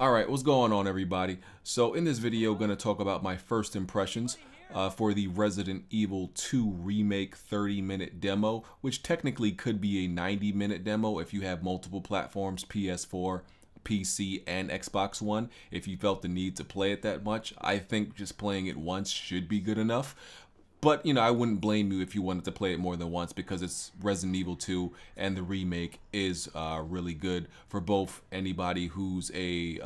Alright, what's going on everybody? So in this video, going to talk about my first impressions for the Resident Evil 2 Remake 30-minute demo, which technically could be a 90-minute demo if you have multiple platforms, PS4, PC, and Xbox One. If you felt the need to play it that much, I think just playing it once should be good enough. But, I wouldn't blame you if you wanted to play it more than once because it's Resident Evil 2 and the remake is really good for both anybody who's a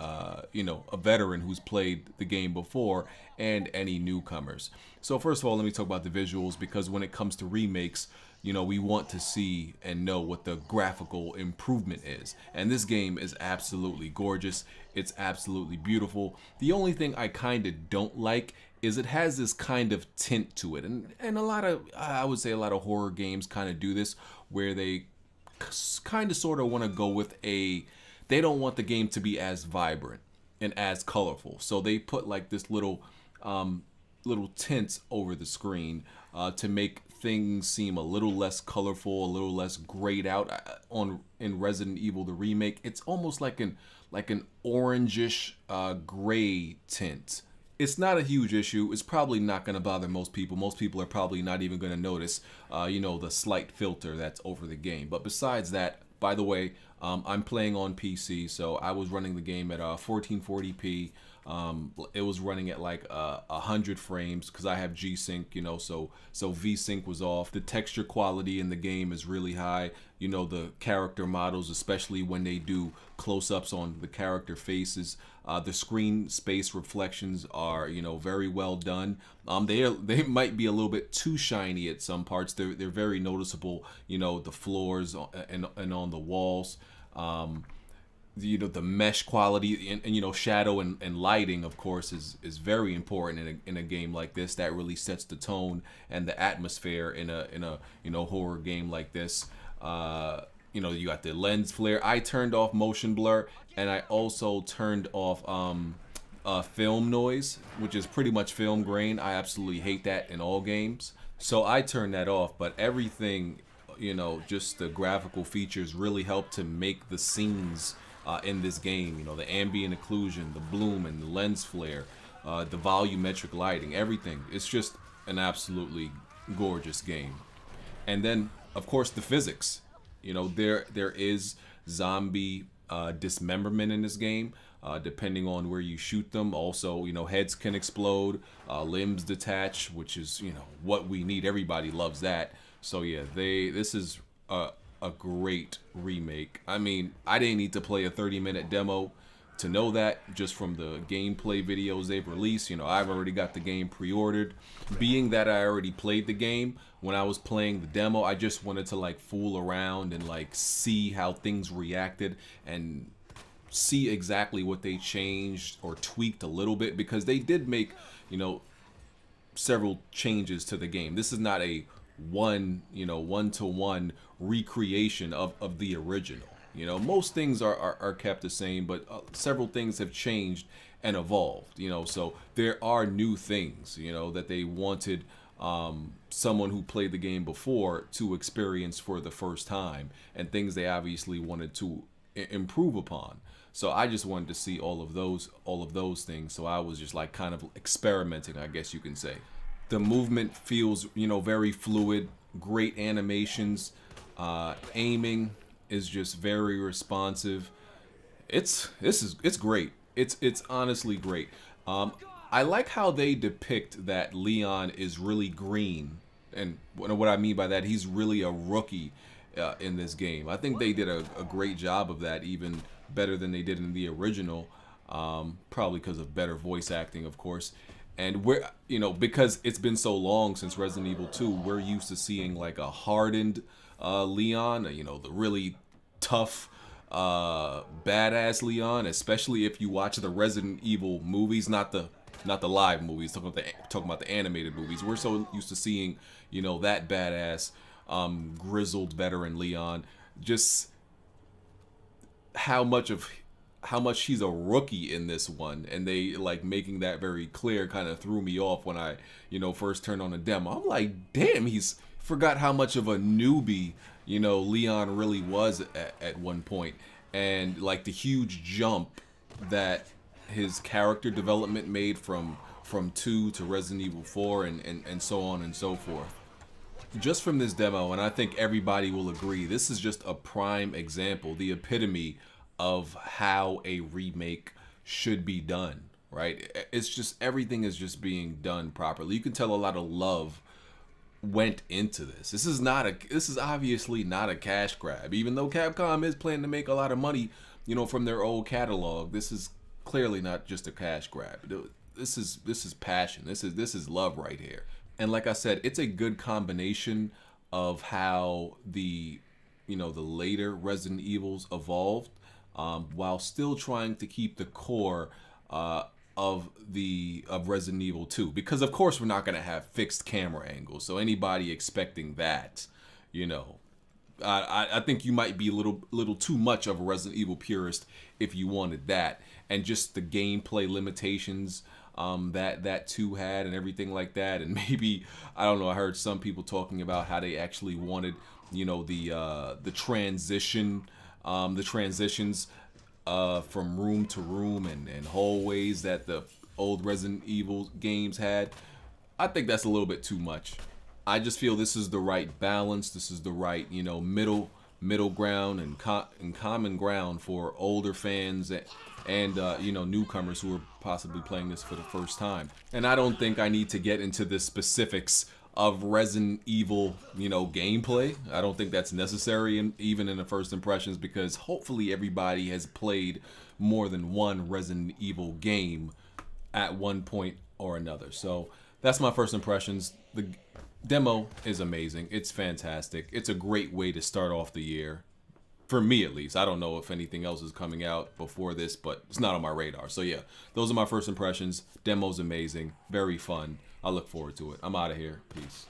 veteran who's played the game before and any newcomers. So first of all, let me talk about the visuals because when it comes to remakes, we want to see and know what the graphical improvement is. And this game is absolutely gorgeous. It's absolutely beautiful. The only thing I kind of don't like is it has this kind of tint to it. And a lot of, I would say a lot of horror games kind of do this where they kind of sort of want to go with they don't want the game to be as vibrant and as colorful. So they put like this little tints over the screen to make things seem a little less colorful, a little less grayed out. In Resident Evil the remake, it's almost like an orangish gray tint. It's not a huge issue. It's probably not going to bother most people. Most people are probably not even going to notice, the slight filter that's over the game. But besides that, by the way, I'm playing on PC, so I was running the game at 1440p. It was running at like 100 frames because I have G-Sync, so V-Sync was off. The texture quality in the game is really high. The character models, especially when they do close-ups on the character faces, the screen space reflections are, very well done. They might be a little bit too shiny at some parts. They're very noticeable, the floors and on the walls. The mesh quality and shadow and lighting, of course, is very important in a game like this. That really sets the tone and the atmosphere in a horror game like this. You got the lens flare. I turned off motion blur, and I also turned off film noise, which is pretty much film grain. I absolutely hate that in all games, so I turned that off. But everything, just the graphical features really help to make the scenes in this game. The ambient occlusion, the bloom, and the lens flare, the volumetric lighting, everything. It's just an absolutely gorgeous game. And then, of course, the physics. There is zombie dismemberment in this game, depending on where you shoot them. Also, heads can explode, limbs detach, which is what we need. Everybody loves that. So yeah, this is a great remake. I mean, I didn't need to play a 30-minute demo to know that, just from the gameplay videos they've released. I've already got the game pre-ordered. Being that I already played the game, when I was playing the demo, I just wanted to like fool around and like see how things reacted and see exactly what they changed or tweaked a little bit, because they did make, several changes to the game. This is not a one-to-one recreation of the original. Most things are kept the same, but several things have changed and evolved. So there are new things, that they wanted someone who played the game before to experience for the first time, and things they obviously wanted to improve upon. So I just wanted to see all of those things. So I was just like kind of experimenting, I guess you can say. The movement feels, very fluid, great animations, aiming is just very responsive. It's great. It's honestly great. I like how they depict that Leon is really green, and what I mean by that, he's really a rookie in this game. I think they did a great job of that, even better than they did in the original, probably because of better voice acting, of course. And we're, because it's been so long since Resident Evil 2, we're used to seeing like a hardened Leon, the really tough, badass Leon, especially if you watch the Resident Evil movies, not the live movies, talking about the animated movies. We're so used to seeing, that badass, grizzled veteran Leon. Just how much he's a rookie in this one, and they like making that very clear kind of threw me off when I first turned on the demo. I'm like, damn, he's forgot how much of a newbie Leon really was at one point. And like the huge jump that his character development made from 2 to Resident Evil 4 and so on and so forth. Just from this demo, and I think everybody will agree, this is just a prime example, the epitome of how a remake should be done, right? It's just, everything is just being done properly. You can tell a lot of love went into this. This is obviously not a cash grab. Even though Capcom is planning to make a lot of money, you know, from their old catalog, this is clearly not just a cash grab. This is passion. This is love right here. And like I said, it's a good combination of how the later Resident Evils evolved, while still trying to keep the core of Resident Evil 2, because of course we're not going to have fixed camera angles. So anybody expecting that, you know, I think you might be a little too much of a Resident Evil purist if you wanted that, and just the gameplay limitations that 2 had and everything like that. And maybe, I don't know, I heard some people talking about how they actually wanted, you know, the transitions from room to room and hallways that the old Resident Evil games had. I think that's a little bit too much. I just feel this is the right balance. This is the right, you know, middle ground and common ground for older fans and you know, newcomers who are possibly playing this for the first time. And I don't think I need to get into the specifics of Resident Evil, you know, gameplay. I don't think that's necessary, even in the first impressions, because hopefully everybody has played more than one Resident Evil game at one point or another. So that's my first impressions. The demo is amazing. It's fantastic. It's a great way to start off the year. For me, at least. I don't know if anything else is coming out before this, but it's not on my radar. So yeah, those are my first impressions. Demo's amazing. Very fun. I look forward to it. I'm out of here. Peace.